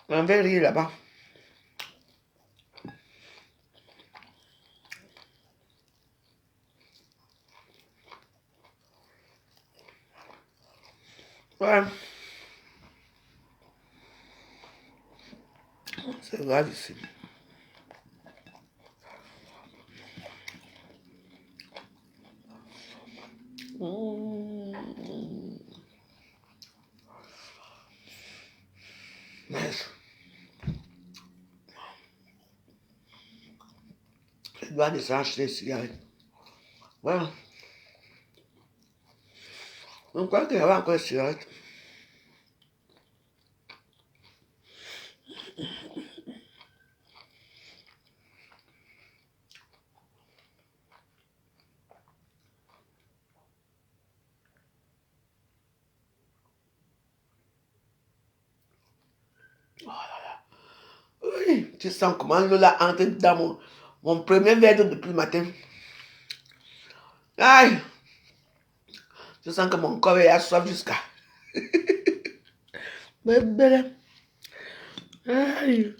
Un verre là-bas. Ouais. C'est grave ici. Nice. Je dois descendre acheter des cigarettes. Voilà. Donc, quoi qu'il y avait encore des cigarettes. Oui, tu sens comment l'eau là entre dans mon premier verre d'eau depuis le matin. Aïe, je sens que mon corps est à soif jusqu'à. Bébé. Aïe.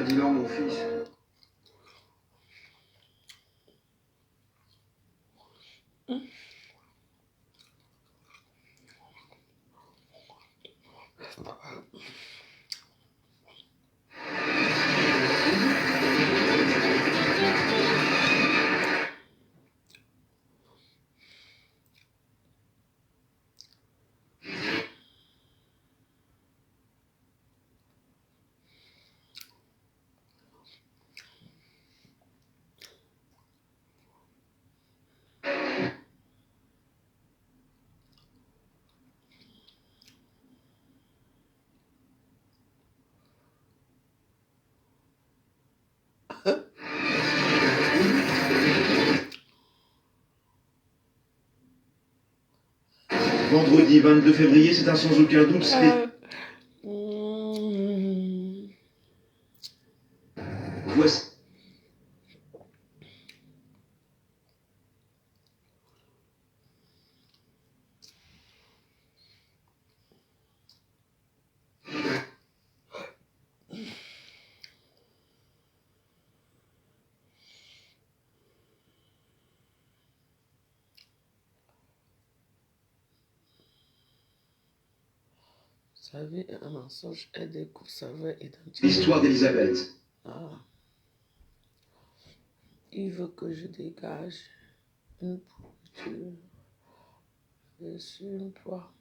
Dis donc, mon fils. Vendredi 22 février, c'est un sans aucun doute Voici. Sa vie est un mensonge, elle découvre sa vraie identité. L'histoire d'Elisabeth. Ah. Il veut que je dégage une pourriture sur une poire.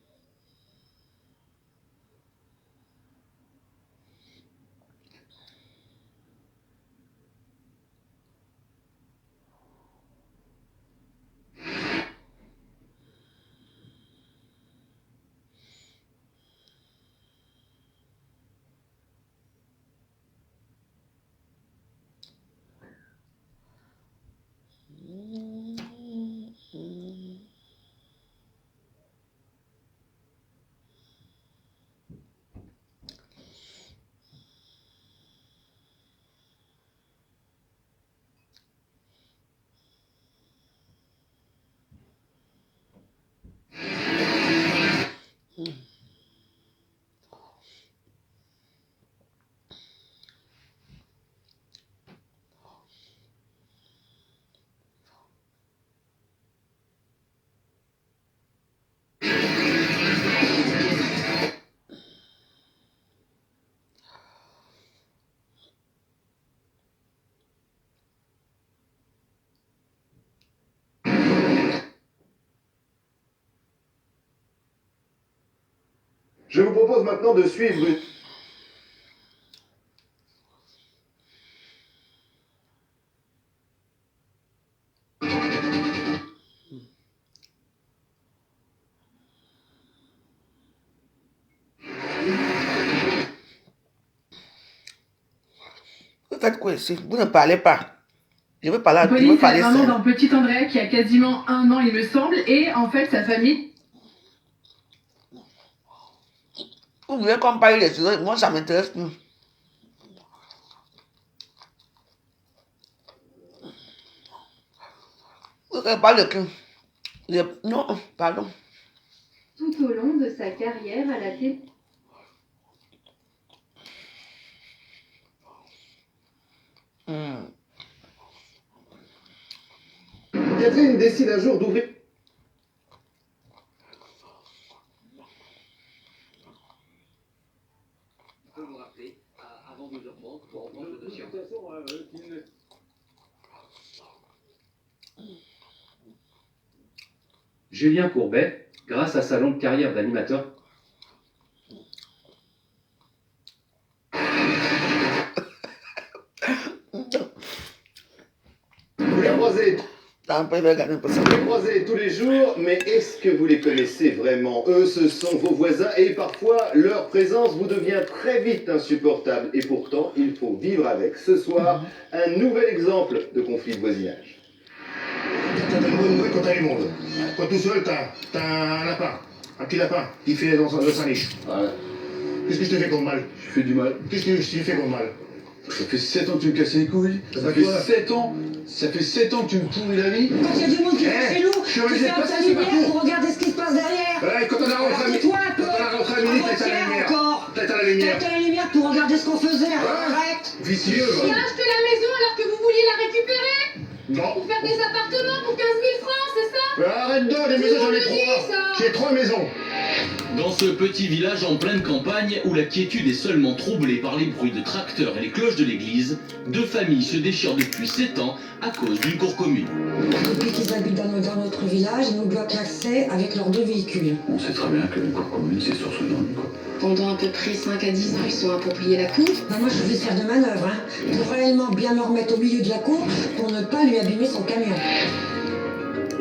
Je vous propose maintenant de suivre une... Vous faites quoi ici? Vous ne parlez pas. Je veux parler, La je veux police a parler la maman seul. d'un petit André qui a quasiment 1 an, il me semble, et en fait, sa famille. Vous voulez qu'on parle les choses, moi ça m'intéresse plus. Vous voulez parler de qui? Non, pardon. Tout au long de sa carrière à la télé. Catherine décide un jour d'ouvrir... Je peux vous rappeler avant 12h30 pour reprendre le dossier. Julien Courbet, grâce à sa longue carrière d'animateur, Vous les croisez, T'as un peu regardé pour ça. vous les croisez tous les jours, mais est-ce que vous les connaissez vraiment? Eux, ce sont vos voisins et parfois leur présence vous devient très vite insupportable. Et pourtant, il faut vivre avec. Ce soir, un nouvel exemple de conflit de voisinage. T'as de bonnes nouvelles quand t'as du monde. Quand tout seul, t'as un lapin, un petit lapin qui fait dans sa niche. Ouais, Qu'est-ce que je te fais comme mal? je fais du mal. Qu'est-ce que je te fais comme mal? Ça fait 7 ans que tu me casses les couilles. Ça Ça fait fait quoi 7 ans. Ça fait 7 ans que tu me pourris la vie. Quand il y a du monde qui passe chez nous, je suis tu obligé de fermes passer, ta c'est lumière partout. pour regarder ce qui se passe derrière. Ouais, quand on a rentré à midi, Tais-toi un peu. quand on a rentré à midi, t'as la lumière. Encore. T'as la lumière. T'as la lumière pour regarder ce qu'on faisait. Arrête. Vicieux. Il a acheté la maison alors que vous vouliez la récupérer Non. pour faire des appartements pour 15 000 francs, c'est ça? Arrête donc, les maisons, j'en ai vous le dites, 3. ça. J'ai 3 maisons. Dans ce petit village en pleine campagne où la quiétude est seulement troublée par les bruits de tracteurs et les cloches de l'église, 2 familles se déchirent depuis 7 ans à cause d'une cour commune. Depuis qu'ils habitent dans notre village, ils nous bloquent l'accès avec leurs 2 véhicules. On sait très bien que la cour commune, c'est sur ce nom, quoi. Pendant à peu près 5 à 10 ans, ils sont appropriés la cour. Ben moi, je vais faire de manœuvres, pour réellement bien me remettre au milieu de la cour pour ne pas lui abîmer son camion.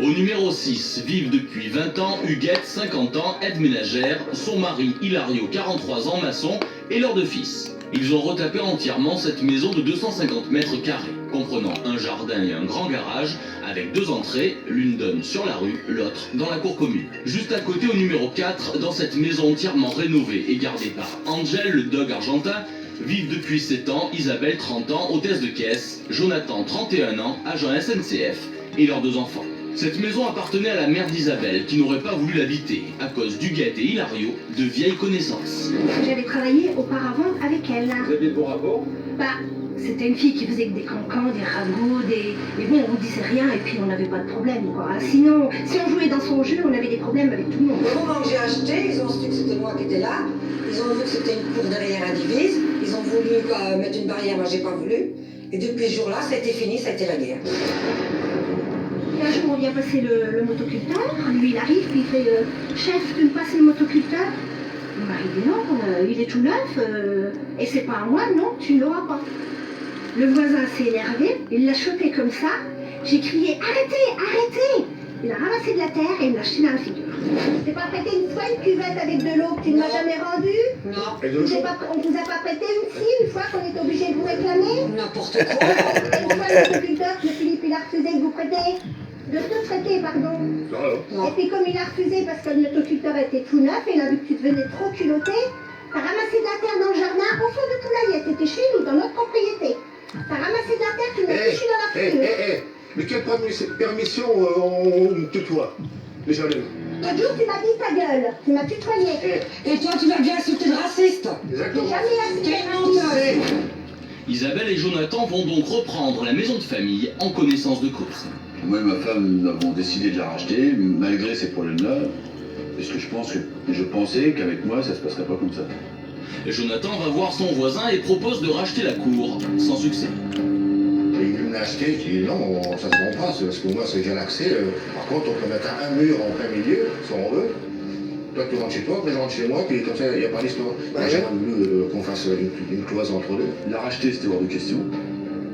Au numéro 6, vivent depuis 20 ans Huguette, 50 ans, aide ménagère, son mari Hilario, 43 ans, maçon, et leurs 2 fils. Ils ont retapé entièrement cette maison de 250 mètres carrés, comprenant un jardin et un grand garage, avec 2 entrées, l'une donne sur la rue, l'autre dans la cour commune. Juste à côté, au numéro 4, dans cette maison entièrement rénovée et gardée par Angel, le dog argentin, vivent depuis 7 ans Isabelle, 30 ans, hôtesse de caisse, Jonathan, 31 ans, agent SNCF, et leurs 2 enfants. Cette maison appartenait à la mère d'Isabelle, qui n'aurait pas voulu l'habiter, à cause d'Huguette et Hilario, de vieilles connaissances. J'avais travaillé auparavant avec elle. vous aviez de bons rapports. Bah, c'était une fille qui faisait des cancans, des ragots, des... Mais bon, on disait rien et puis on n'avait pas de problème, quoi. Sinon, si on jouait dans son jeu, on avait des problèmes avec tout le monde. Au moment que j'ai acheté, ils ont su que c'était moi qui étais là. Ils ont vu que c'était une cour derrière la divise. Ils ont voulu mettre une barrière, moi j'ai pas voulu. Et depuis ce jour-là, ça a été fini, ça a été la guerre. Et un jour, on vient passer le motoculteur. Lui, il arrive, puis il fait chef, tu me passes le motoculteur? Mon mari dit non, il est tout neuf, et c'est pas à moi, non, tu ne l'auras pas. Le voisin s'est énervé, il l'a chopé comme ça. J'ai crié arrêtez, arrêtez! Il a ramassé de la terre et il me l'a jeté dans la figure. Je t'ai pas prêté une fois une cuvette avec de l'eau que tu ne m'as jamais rendue? Non. Et de l'eau chaude. On vous a pas prêté une fois qu'on est obligé de vous réclamer? N'importe quoi. Et une fois le motoculteur, M. Philippe, il a refusé de vous prêter. De te traiter, pardon. Non. Et puis comme il a refusé parce que le motoculteur était tout neuf et il a vu que tu devenais trop culotté, t'as ramassé de la terre dans le jardin au fond de Poulaillette. T'étais chez nous, dans notre propriété. T'as ramassé de la terre, tu m'as fichu dans la figure. Mais quelle permission on me tutoie? Déjà, L'autre jour, tu m'as dit ta gueule. Tu m'as tutoyé. Et toi, tu m'as bien insulté de raciste. J'ai Exactement. jamais Quelle insulté. honte. Isabelle et Jonathan vont donc reprendre la maison de famille en connaissance de cause. Moi et ma femme, nous avons décidé de la racheter, malgré ces problèmes-là. Parce que je pensais qu'avec moi, ça se passerait pas comme ça. Jonathan va voir son voisin et propose de racheter la cour, sans succès. Il veut me l'acheter, je dis non, ça se vend pas, parce que moi c'est déjà l'accès. Par contre, on peut mettre un mur en plein milieu, si on veut. Toi, tu rentres chez toi, après je rentre chez moi, puis comme ça, il n'y a pas d'histoire. Bah, J'ai ouais. pas voulu qu'on fasse une cloison entre deux. La racheter, c'était hors de question.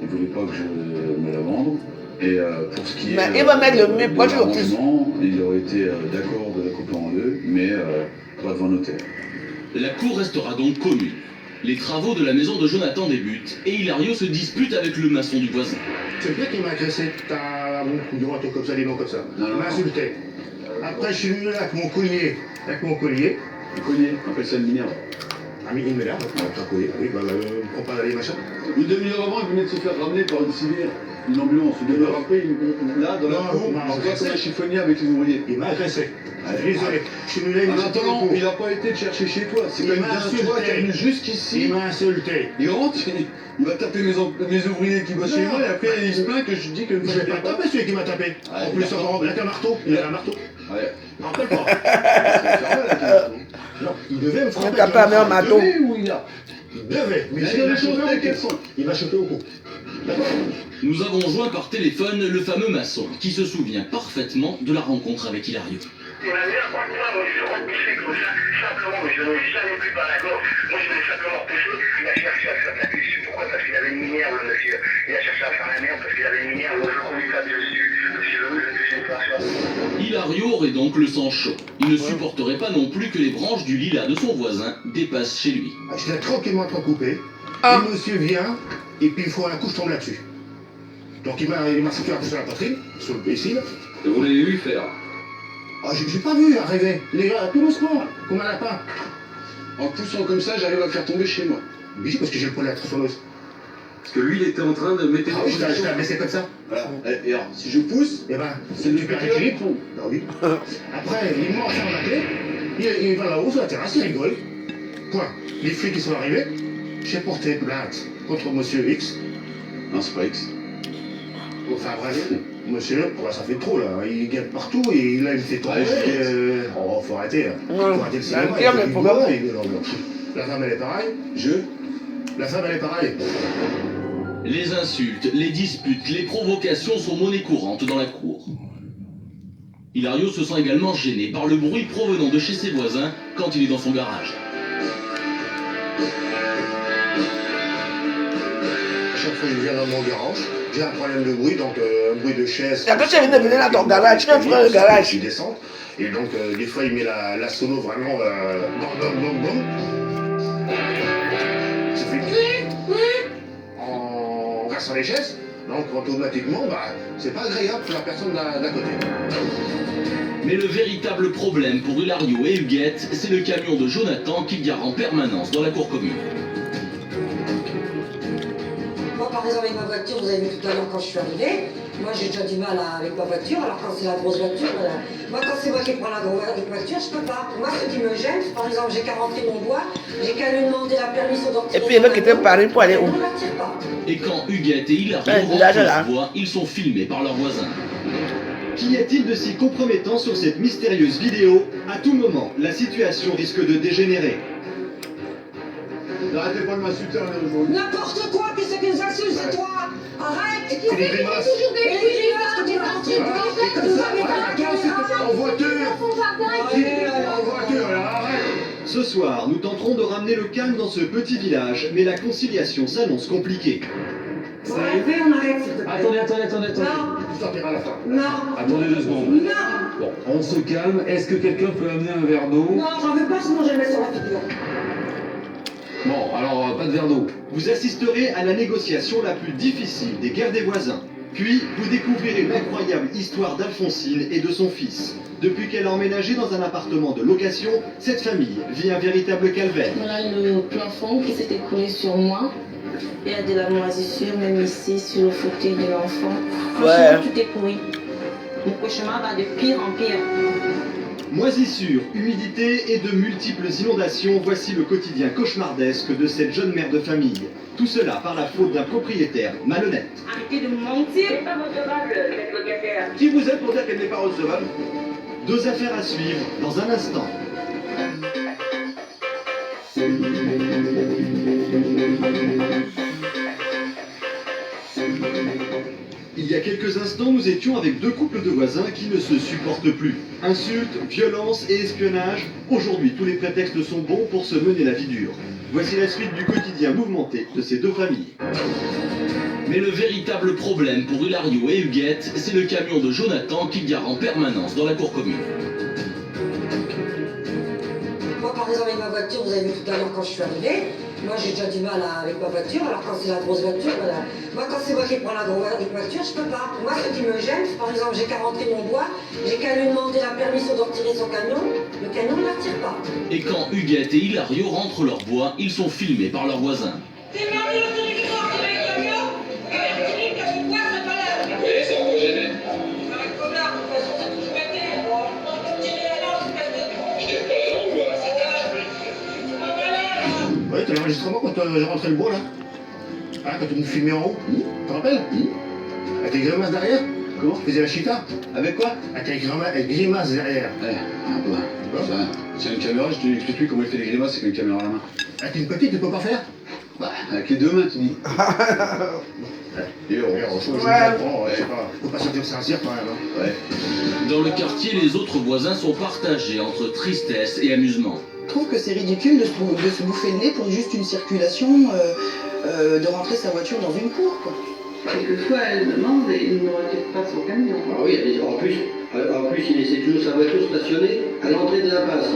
Il ne voulait pas que je me la vende. Et pour ce qui est. Mais il va mettre le mieux, moi, je le l'arrangement, il aurait été d'accord de la couper en deux, mais pas devant notaire. La cour restera donc commune. Les travaux de la maison de Jonathan débutent et Hilario se dispute avec le maçon du voisin. C'est bien qu'il m'a agressé. T'as un bon couillon, un truc comme ça, des noms comme ça. Non, non, Il m'a insulté. Après, je suis venu là avec mon collier. Le collier, on appelle ça le mineur. Ah, mais il m'énerve, t'as un collier. Oui, bah, on parle d'aller machin. Une demi-heure avant, il venait de se faire ramener par une civière, une ambulance. Une demi-heure après, là, dans la Non, cour, il m'a on voit agressé. comme un chiffonnier avec les ouvriers. Il m'a agressé. Je suis désolé. Je suis venu là, il En m'a attendant, insulté. il n'a pas été te chercher chez toi. C'est Il comme m'a bien insulté. toi, t'es venu jusqu'ici. Il m'a insulté. Il rentre, il va taper mes ouvriers qui bossent chez Non. moi, et après il se plaint que je dis que Je vais pas taper celui qui m'a tapé. Ouais, En plus, encore avec un marteau. Il avait un marteau. Ouais. Je me rappelle pas. Non, il devait me frapper. Il a tapé avec un marteau. Ou il a Il devait. Mais Il a il m'a des choses chopé telles au qu'elles cou. sont. Il m'a chopé au cou. D'accord. Nous avons joint par téléphone le fameux maçon qui se souvient parfaitement de la rencontre avec Hilario. C'est la meilleure fois que moi, je repoussais comme ça, simplement, mais je n'ai jamais pris par la gorge. Moi, je l'ai simplement repoussé. Il a cherché à faire de la pub. Je sais pourquoi, parce qu'il avait une minière, le monsieur. Il a cherché à faire la merde parce qu'il avait une minière. Moi, je ne pas dessus. Monsieur le je ne touchais pas à ça. Hilario aurait donc le sang chaud. Il ne supporterait pas non plus que les branches du lilas de son voisin dépassent chez lui. J'étais tranquillement en train de couper. Ah. Le monsieur vient, et puis il faut un coup, je tombe là-dessus. Donc il m'a sauté un coup sur la poitrine, sur le ici. Et vous l'avez vu faire. Ah, j'ai pas vu arriver. Les gars, tout doucement, comme un lapin. En poussant comme ça, j'arrive à le faire tomber chez moi. Oui, parce que j'ai le poil à la tronçonneuse. Parce que lui, il était en train de mettre Ah oui, je t'ai abaissé comme ça. Voilà. Et alors, si je pousse, Eh ben, c'est le super petit équilibre. tombe. Ah oui. Après, il mange sur la clé, il va là-haut sur la terrasse, il rigole. Point. Les flics qui sont arrivés, j'ai porté plainte contre monsieur X. Non, c'est pas X. Enfin bref, monsieur, bah, ça fait trop là, il gagne partout et là il me fait tomber. Ouais, Oh, faut arrêter. Ouais. Faut arrêter le cinéma. Le pire, il mais fait faut du pas- bois, La femme elle est pareille. La femme elle est pareille. Les insultes, les disputes, les provocations sont monnaie courante dans la cour. Hilario se sent également gêné par le bruit provenant de chez ses voisins quand il est dans son garage. À chaque fois que je viens dans mon garage, j'ai un problème de bruit, donc un bruit de chaise. Et après, tu viens de venir dans ton garage, tu feras le garage. Il descend, et donc des fois il met la sono vraiment bam. Ça fait en cassant les chaises, donc automatiquement, bah, c'est pas agréable pour la personne d'à côté. Mais le véritable problème pour Hilario et Huguette, c'est le camion de Jonathan qu'il gare en permanence dans la cour commune. Moi, par exemple, avec ma voiture, vous avez vu tout à l'heure quand je suis arrivée, moi j'ai déjà du mal avec ma voiture, alors quand c'est la grosse voiture, moi quand c'est moi qui prends la grosse voiture, je peux pas. Moi, ce qui me gêne, par exemple, j'ai qu'à rentrer mon bois, j'ai qu'à lui demander la permission d'entrer. Et puis il veut quitter Paris pour aller où? On ne l'attire pas. Et quand Huguette et Hilario Ouais, là, rentrent là. leur voix, ils sont filmés par leurs voisins. Qu'y a-t-il de si compromettant sur cette mystérieuse vidéo? À tout moment, la situation risque de dégénérer. N'arrêtez pas de m'insulter aujourd'hui. N'importe quoi, qu'est-ce que les insultes, c'est toi? Arrête! C'est des grimaces. toujours des grimaces que tu vas rentrer En voiture. En voiture, là, arrête. Ce soir, nous tenterons de ramener le calme dans ce petit village, mais la conciliation s'annonce compliquée. Bon, allez, on arrête, s'il te plaît. Attendez. Non, Je sortirai à la fin. non, Attendez 2 secondes. non, Bon, on se calme. Est-ce que quelqu'un peut amener un verre d'eau? non, j'en veux pas, sinon je vais le mettre sur la figure. Bon, alors pas de verre d'eau. Vous assisterez à la négociation la plus difficile des guerres des voisins. Puis, vous découvrirez l'incroyable histoire d'Alphonsine et de son fils. Depuis qu'elle a emménagé dans un appartement de location, cette famille vit un véritable calvaire. Voilà le plafond qui s'est écoulé sur moi. Il y a de la moisissure, même ici, sur le fauteuil de l'enfant. Franchement, tout est pourri. Mon cauchemar va de pire en pire. Moisissure, humidité et de multiples inondations, voici le quotidien cauchemardesque de cette jeune mère de famille. Tout cela par la faute d'un propriétaire malhonnête. Arrêtez de me mentir. C'est pas recevable, cette locataire. Qui vous êtes pour dire qu'elle n'est pas recevable? Deux affaires à suivre dans un instant. Il y y a quelques instants, nous étions avec deux couples de voisins qui ne se supportent plus. Insultes, violences et espionnage. Aujourd'hui, tous les prétextes sont bons pour se mener la vie dure. Voici la suite du quotidien mouvementé de ces deux familles. Mais le véritable problème pour Hilario et Huguette, c'est le camion de Jonathan qu'il gare en permanence dans la cour commune. Moi, par exemple, avec ma voiture, vous avez vu tout à l'heure quand je suis arrivée, moi j'ai déjà du mal avec ma voiture, alors quand c'est la grosse voiture, voilà. Moi quand c'est moi qui prends la grosse voiture, je peux pas. Moi ce qui me gêne, par exemple j'ai qu'à rentrer mon bois, j'ai qu'à lui demander la permission de retirer son camion, le camion ne la retire pas. Et quand Huguette et Hilario rentrent leur bois, ils sont filmés par leurs voisins. C'est Mario qui sort avec le camion, et qui a bois, c'est pas là. Oui, c'est un peu gêné. Avec connard, de toute façon c'est tout pété. Tirez la langue, je t'ai pas la langue, moi. Ouais, t'as l'enregistrement quand j'ai rentré le bois là. Ah, quand tu me filmais en haut. Tu te rappelles? Avec les grimaces derrière. Comment? Tu faisais la chita. Avec quoi? Avec les grimaces derrière. C'est une caméra, je t'explique plus comment il fait les grimaces avec une caméra à la main. Avec une petite, tu peux pas faire? Bah, avec les deux mains, tu dis. Faut pas sortir sincère quand même. Hein. Ouais. Dans le quartier, les autres voisins sont partagés entre tristesse et amusement. Je trouve que c'est ridicule de se bouffer le nez pour juste une circulation, de rentrer sa voiture dans une cour, quoi. Quelquefois, elle demande et il ne retire pas son camion. Ah oui, en plus, il laissait toujours sa voiture stationnée à l'entrée de l'impasse.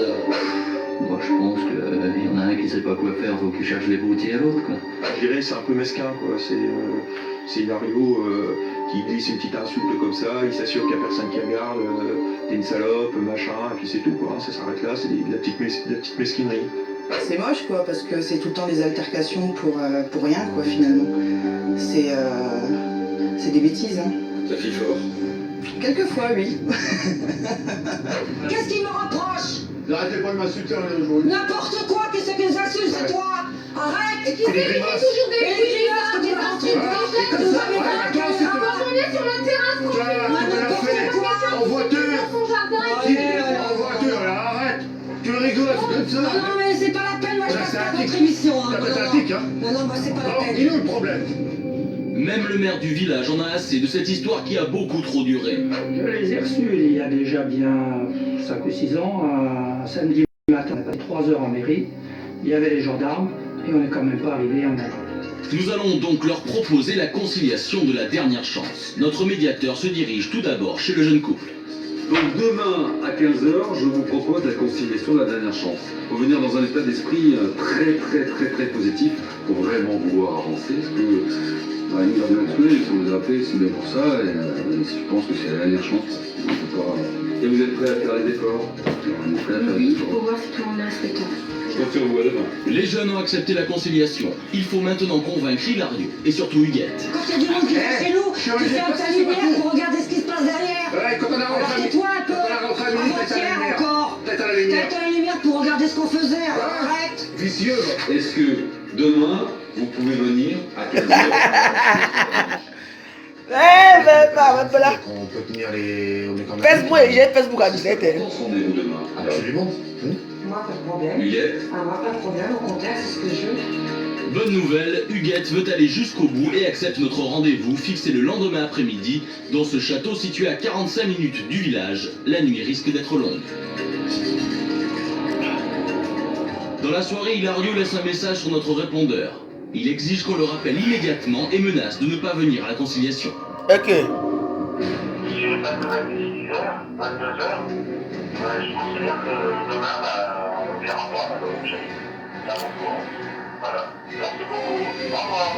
Moi, je pense qu'il y en a un qui ne sait pas quoi faire, faut qu'il cherche les routiers à l'autre, quoi. Je dirais c'est un peu mesquin, quoi. C'est Hilario qui glisse une petite insulte comme ça, il s'assure qu'il n'y a personne qui regarde, t'es une salope, machin, et puis c'est tout, quoi. Ça s'arrête là, c'est de la petite mesquinerie. C'est moche, quoi, parce que c'est tout le temps des altercations pour rien, quoi, finalement. C'est des bêtises, hein. Ça file fort. Quelquefois, oui. Qu'est-ce qu'il me reproche? N'arrêtez pas de m'insulter aujourd'hui. N'importe quoi, qu'est-ce que insultes, c'est toi? Arrête! C'est des grimaces. toujours des grimaces que tu vas rentrer dedans, vous avez Abandonné sur la terrasse, En voiture. En voiture, alors arrête. Tu rigoles, c'est comme ça. Non, mais c'est pas la peine, moi je passe pas votre émission. Non, bah c'est pas la peine. Il est où le problème? Même le maire du village en a assez de cette histoire qui a beaucoup trop duré. Je les ai reçus il y a déjà bien 5 ou 6 ans, un samedi matin, à 3 h en mairie. Il y avait les gendarmes et on n'est quand même pas arrivé en avant. Nous allons donc leur proposer la conciliation de la dernière chance. Notre médiateur se dirige tout d'abord chez le jeune couple. Donc demain à 15 h, je vous propose la conciliation de la dernière chance. Il faut venir dans un état d'esprit très positif pour vraiment vouloir avancer. Parce que nous avons exclu, si vous appelez, c'est bien pour ça, et je pense que c'est la dernière chance. Et vous êtes prêts à faire les efforts? On est prêts à faire les efforts. Pour voir si tout le monde est respectant. Je compte sur vous à demain. Les jeunes ont accepté la conciliation. Il faut maintenant convaincre Hilario et surtout Huguette. Quand il y a du monde qui fait chez nous, tu fermes ta lumière pour regarder ce qui se passe derrière. Ouais, quand on a rentré toi un peu. Avant-hier encore. T'as la lumière pour regarder ce qu'on faisait. Arrête. Vicieux. Est-ce que demain, vous pouvez venir à 15 h? On peut tenir les... Facebook, j'ai Facebook à 17h. Rendez-vous demain. Absolument. Moi, pas de problème. Huguette? Moi, pas de problème. Au contraire, c'est ce que je veux. Bonne nouvelle, Huguette veut aller jusqu'au bout et accepte notre rendez-vous fixé le lendemain après-midi dans ce château situé à 45 minutes du village. La nuit risque d'être longue. Dans la soirée, Hilario laisse un message sur notre répondeur. Il exige qu'on le rappelle immédiatement et menace de ne pas venir à la conciliation. Ok. Si je n'ai pas de à 6 h, 22 h, je considère que demain, on verra pas la prochaine. Voilà. Merci beaucoup. Au revoir.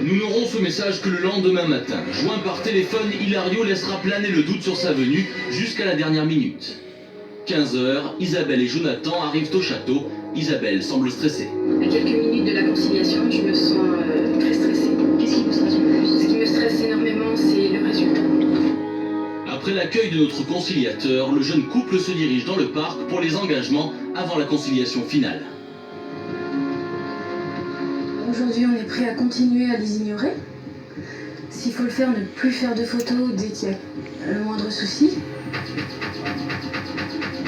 Nous n'aurons ce message que le lendemain matin. Joint par téléphone, Hilario laissera planer le doute sur sa venue jusqu'à la dernière minute. 15 h, Isabelle et Jonathan arrivent au château. Isabelle semble stressée. À quelques minutes de la conciliation, je me sens très stressée. Qu'est-ce qui vous stresse le plus? Ce qui me stresse énormément, c'est le résultat. Après l'accueil de notre conciliateur, le jeune couple se dirige dans le parc pour les engagements avant la conciliation finale. Aujourd'hui, on est prêt à continuer à les ignorer. S'il faut le faire, ne plus faire de photos dès qu'il y a le moindre souci.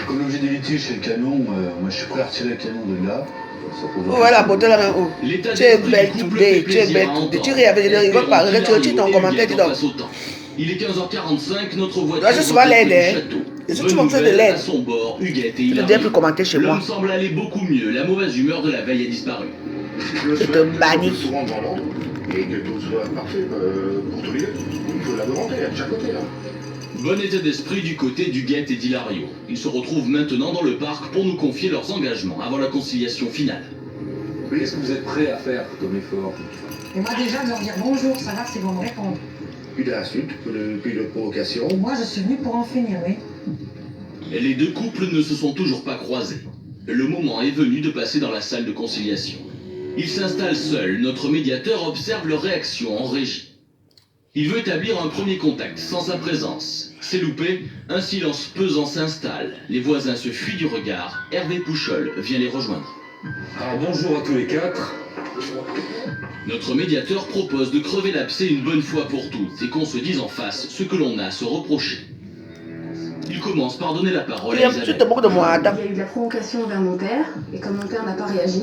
Comme l'objet du litige c'est le camion, moi je suis prêt à retirer le camion de là. Oh voilà, bon, là haut. Tu es belle today, tu es belle today. Tu ris avec les rigoles par tu ton commentaire, tu dors. Il est 15h45, notre voiture Là, je souvent l'aide, hein. château. Et si Bonne tu m'as fait de nouvelle, l'aide. à son bord, Huguette et Je Hilario. dois plus commenter chez moi. L'homme semble aller beaucoup mieux, la mauvaise humeur de la veille a disparu. Je te bannis. souvent dans l'ordre et que tout soit parfait pour tous les deux. Il faut la demander à chaque côté, là. Bon état d'esprit du côté d'Huguette et d'Hilario. Ils se retrouvent maintenant dans le parc pour nous confier leurs engagements avant la conciliation finale. Qu'est-ce que vous êtes prêts à faire comme effort? Et moi déjà de leur dire bonjour, savoir s'ils vont me répondre. Puis de l'insulte, puis de provocation. Moi je suis venue pour en finir, oui. Et les deux couples ne se sont toujours pas croisés. Le moment est venu de passer dans la salle de conciliation. Ils s'installent seuls, notre médiateur observe leur réaction en régie. Il veut établir un premier contact sans sa présence. C'est loupé, un silence pesant s'installe. Les voisins se fuient du regard. Hervé Pouchol vient les rejoindre. Alors bonjour à tous les quatre. Notre médiateur propose de crever l'abcès une bonne fois pour toutes et qu'on se dise en face ce que l'on a à se reprocher. Il commence par donner la parole à Isabelle. Il y a eu de la provocation envers mon père, et comme mon père n'a pas réagi,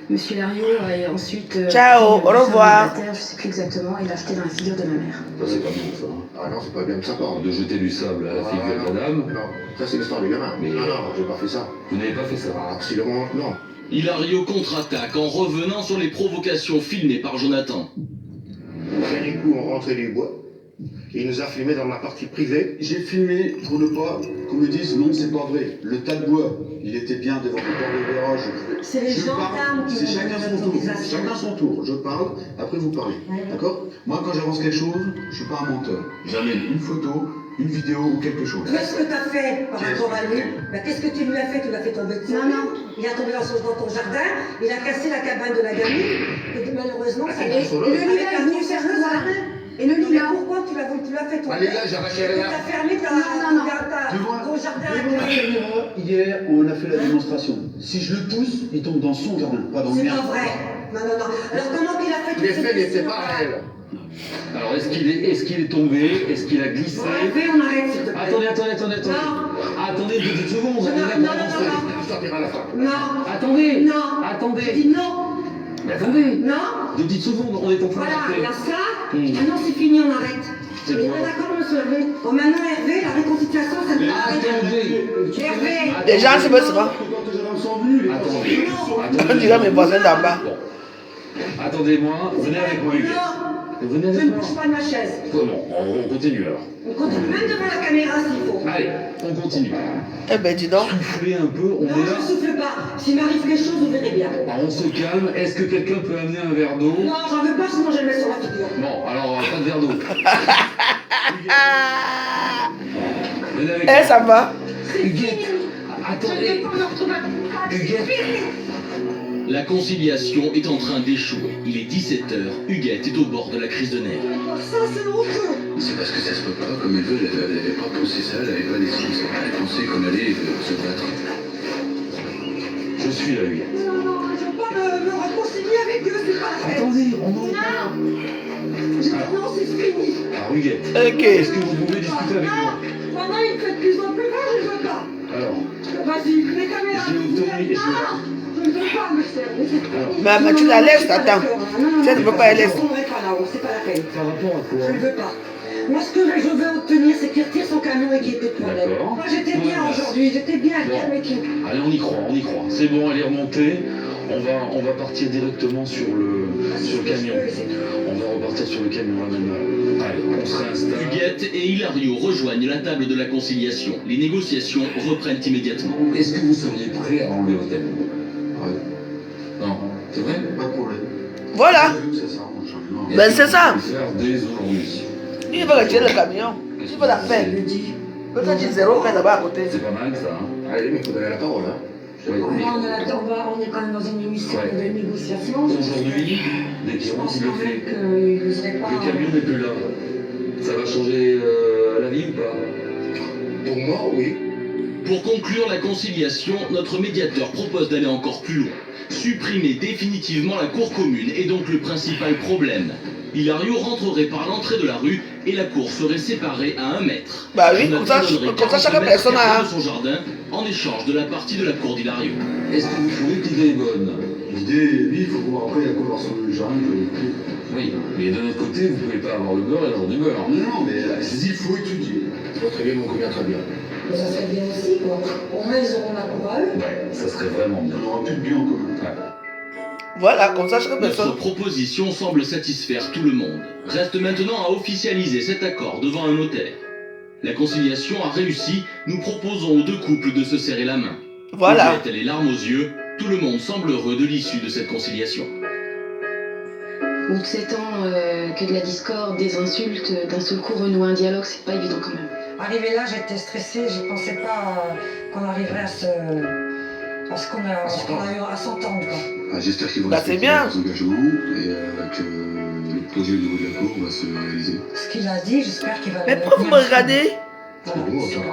Monsieur Lario a ensuite... Ciao, au revoir. Je sais plus exactement, il a acheté dans la figure de ma mère. Ça c'est pas bien ça. Ah non, c'est pas bien de sa part. De jeter du sable à la figure de la dame. Non, ça c'est l'histoire du gamin. Mais non, j'ai pas fait ça. Vous n'avez pas fait ça? Ah, absolument non. Hilario contre-attaque en revenant sur les provocations filmées par Jonathan. Et du coup, on rentrait du bois. Il nous a filmé dans ma partie privée. J'ai filmé pour ne pas qu'on me dise non, c'est pas vrai. Le tas de bois, il était bien devant le bord de verrage. C'est les gendarmes qui C'est vont chacun donner son tour. l'autorisation. Chacun son tour. Je parle, après vous parlez. D'accord? Moi, quand j'avance quelque chose, je suis pas un menteur. J'amène une photo, une vidéo ou quelque chose. Qu'est-ce que tu as fait par rapport à lui? Qu'est-ce que tu lui as fait? Tu l'as fait tomber de son lit. Il a tombé dans ton jardin, il a cassé la cabane de la gamine, et malheureusement, ça Et le lilas, ils vont faire quoi? Et le lilas? Pourquoi tu l'as fait tomber? Allez là, j'ai arraché rien. Tu as fermé ton jardin. Hier, on a fait la démonstration. Si je le pousse, il tombe dans son jardin, pas dans le C'est mien. pas vrai. Non. Alors comment il a fait tout Les faits n'étaient pas réels. Alors est-ce qu'il est tombé? Est-ce qu'il a glissé? On arrête, s'il te plaît. Attendez. Non. Attendez 2 secondes. On est là pour avancer. Je sortirai à la fin. Non. Attendez. Non. Attendez. J'ai dit non. Mais attendez. Non. 2 petites secondes, on est en train Voilà, de il y a ça. Maintenant c'est fini, on arrête. C'est On bon. est d'accord, monsieur Hervé? Bon, maintenant Hervé, la réconciliation, ça ne peut pas arrêter. Hervé. Déjà, c'est pas ça. Attendez. On dirait mes voisins d'en bas. Attendez-moi, venez avec moi, Hugues. Venez Je avec ne moi. bouge pas de ma chaise. Bon, on continue alors. On continue même devant la caméra s'il faut. Allez, on continue. Eh ben dis donc. Soufflez un peu, on Non, est je là. ne souffle pas. S'il m'arrive quelque chose, vous verrez bien. Alors, on se calme. Est-ce que quelqu'un peut amener un verre d'eau? Non, j'en veux pas, sinon je le mets sur la figure. Bon, alors pas de verre d'eau. Venez avec Eh, ça va. Huguette, attendez. Huguette. La conciliation est en train d'échouer. Il est 17h, Huguette est au bord de la crise de nerfs. Ça, c'est honteux. C'est parce que ça se peut pas, comme elle veut, elle avait pas pensé ça, elle avait pas décidé ça. Elle pensait qu'on allait se battre. Je suis là, Huguette. Non, je ne veux pas me réconcilier avec eux, c'est pas la peine. Attendez, on en Non. J'ai dit non, c'est fini. Alors, Huguette, Ok. est-ce que vous pouvez discuter avec moi? Maintenant, il fait de plus en plus mal, je ne veux pas. Alors, Vas-y, les caméras. j'ai autorisé. Je ne veux pas, monsieur. Mais tu la laisses, attends. Si elle ne veut pas, elle laisse. Je ne pas là-haut, c'est pas la peine. Par rapport à quoi? Je ne veux pas. Moi, ce que je veux obtenir, c'est qu'il retire son camion et qu'il n'y ait plus de problème. D'accord. Moi, j'étais bien aujourd'hui, j'étais bien calme et tout. Allez, on y croit. C'est bon, elle est remontée. On va partir directement sur le camion. On va repartir sur le camion là maintenant. Allez, on se réinstalle. Huguette et Hilario rejoignent la table de la conciliation. Les négociations reprennent immédiatement. Est-ce que vous seriez prêt à enlever votre camion? Non, c'est vrai? Pas de problème. Voilà. Ben c'est ça. Faire dès aujourd'hui. Il veut retirer le camion. Il veut la faire. Quand tu dis zéro, fait là-bas à côté. C'est pas mal ça, hein? Allez, mais il faut donner la parole, hein. On est quand même dans une émission de négociation. Aujourd'hui, dès qu'il rentre, il le fait. Le camion n'est plus là. Ça va changer la vie ou pas? Pour moi, oui. Pour conclure la conciliation, notre médiateur propose d'aller encore plus loin. Supprimer définitivement la cour commune est donc le principal problème. Hilario rentrerait par l'entrée de la rue et la cour serait séparée à 1 mètre. Bah oui, Jonathan donnerait comme ça, chaque 40 personne mètres a de son jardin en échange de la partie de la cour d'Hilario. Est-ce que vous trouvez que l'idée est bonne? L'idée, oui, il faut voir après à quoi va ressembler le jardin. Oui, mais de notre côté, vous pouvez pas avoir le beurre et l'argent du beurre. Non, mais je dis, il faut étudier. Votre élément convient très bien. Mais ça serait bien aussi, quoi. Au moins, ils auront la cour à eux. Ouais, ça serait vraiment bien. On aura plus de bien en commun. Voilà, comme ça, je serais personne. Notre proposition semble satisfaire tout le monde. Reste maintenant à officialiser cet accord devant un notaire. La conciliation a réussi, nous proposons aux deux couples de se serrer la main. Voilà. Juliette a les larmes aux yeux, tout le monde semble heureux de l'issue de cette conciliation. Au bout de 7 ans, que de la discorde, des insultes, d'un seul coup renouer un dialogue, c'est pas évident quand même. Arrivé là, j'étais stressée, je pensais pas qu'on arriverait à ce qu'on a eu à s'entendre, quoi. Ah, j'espère qu'ils vont respecter leurs engagements et que le projet au niveau de la cour va se réaliser. Ce qu'il a dit, j'espère qu'il va... Mais pourquoi vous me regardez?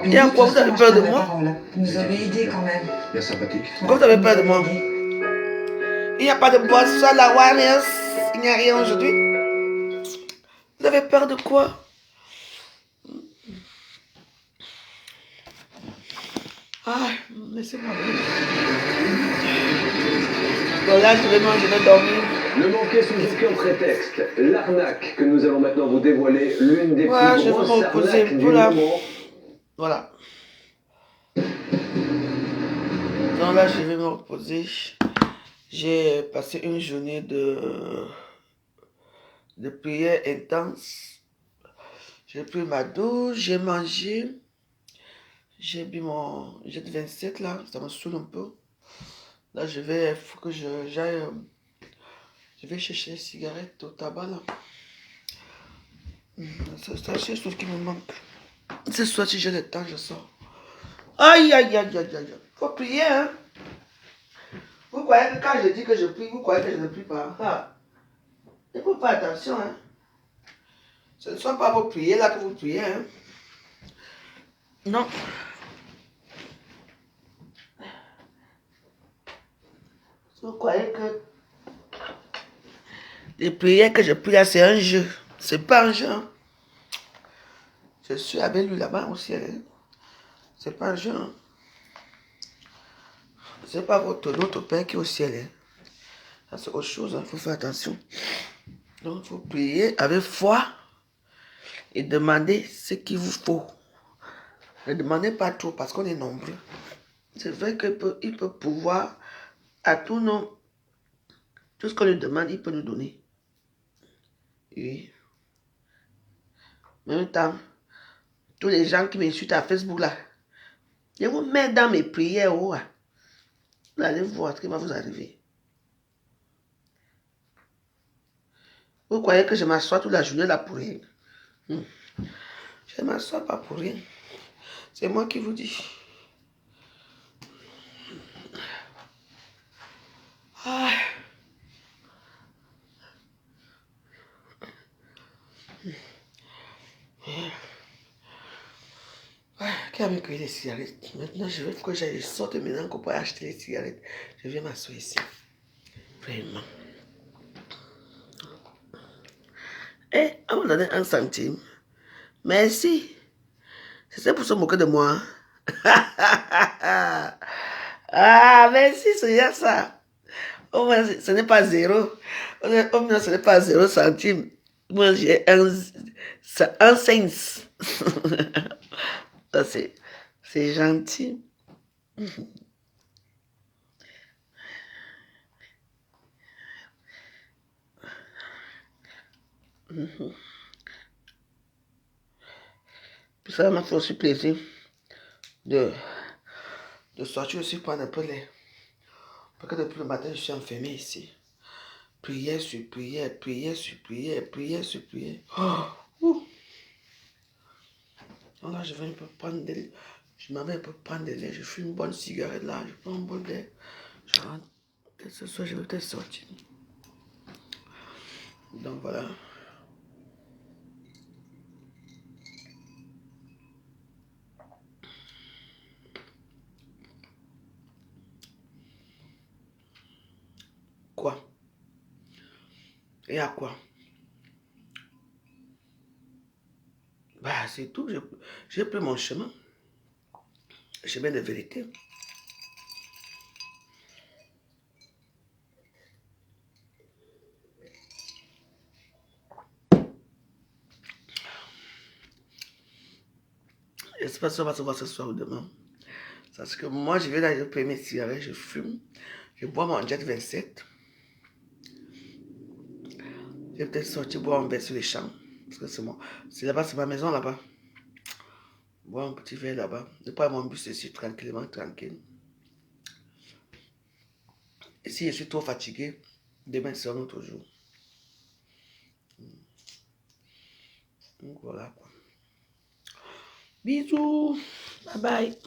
Et à quoi vous avez peur de moi? Vous nous avez aidés quand même. Bien sympathique. Pourquoi vous avez peur de moi? Il n'y a pas de boisson à la Warriors. Il n'y a rien aujourd'hui. Vous avez peur de quoi? Ah, laissez-moi. Bon, là, je vais manger, je vais dormir. Ne manquez sous aucun prétexte l'arnaque que nous allons maintenant vous dévoiler, l'une des plus grosses arnaques du moment. Voilà. Donc là, je vais me reposer. J'ai passé une journée de prière intense. J'ai pris ma douche, j'ai mangé. J'ai bu mon jet de 27 là, ça me saoule un peu. Là, il faut que j'aille. Je vais chercher les cigarettes au tabac là. C'est la seule chose qui me manque. Ce soir, si j'ai le temps, je sors. Aïe, aïe, aïe, aïe, aïe. Faut prier, hein. Vous croyez que quand je dis que je prie, vous croyez que je ne prie pas. Ah. Il faut faire attention, hein. Ce ne sont pas vos prières là que vous priez, hein. Non. Vous croyez que les prières que je prie là, c'est un jeu. C'est pas un jeu. Hein. Je suis avec lui là-bas au ciel. Hein. C'est pas un jeu. Hein. C'est pas notre Père qui est au ciel. Hein. Ça, c'est autre chose. Il faut faire attention. Donc, il faut prier avec foi et demander ce qu'il vous faut. Ne demandez pas trop parce qu'on est nombreux. C'est vrai qu'il peut pouvoir à tout nom. Tout ce qu'on lui demande, il peut nous donner. Oui. En même temps, tous les gens qui m'insultent à Facebook là, je vous mets dans mes prières. Oh, vous allez voir ce qui va vous arriver. Vous croyez que je m'assois toute la journée là pour rien? Je ne m'assois pas pour rien. C'est moi qui vous dis. Ah. Qui a mis les cigarettes? Maintenant, je veux que j'aille sortir maintenant qu'on peut acheter les cigarettes. Je viens m'asseoir ici. Vraiment. Eh, on m'a donné 1 centime. Merci. C'est pour se moquer de moi. Ah, merci, c'est bien ça. Au moins, ce n'est pas 0. Au moins, ce n'est pas 0 centime. Moi, j'ai 1 cent. Ça, c'est gentil. Puis ça m'a fait aussi plaisir de sortir aussi prendre un peu l'air. Parce que depuis le matin, je suis enfermé ici. Prière sur prière, prière sur prière, prière sur prière. Oh. Donc là, je vais un peu prendre des... Je m'en vais un peu prendre des l'air. Je fume une bonne cigarette là. Je prends un bon d'air. Je rentre. Peut-être ce soir, je vais peut-être sortir. Donc voilà. Quoi? Et à quoi? Bah, c'est tout. J'ai pris mon chemin. Chemin de vérité. ne sais pas si on va se voir ce soir ou demain. Parce que moi, je vais dans le premier cigarette, je fume. Je bois mon jet 27. Je vais peut-être sortir boire un verre sur les champs. Parce que c'est moi. C'est là-bas, c'est ma maison là-bas. Boire un petit verre là-bas. Je prends mon bus ici tranquillement, tranquille. Et si je suis trop fatigué, demain c'est un autre jour. Donc voilà quoi. Bisous. Bye bye.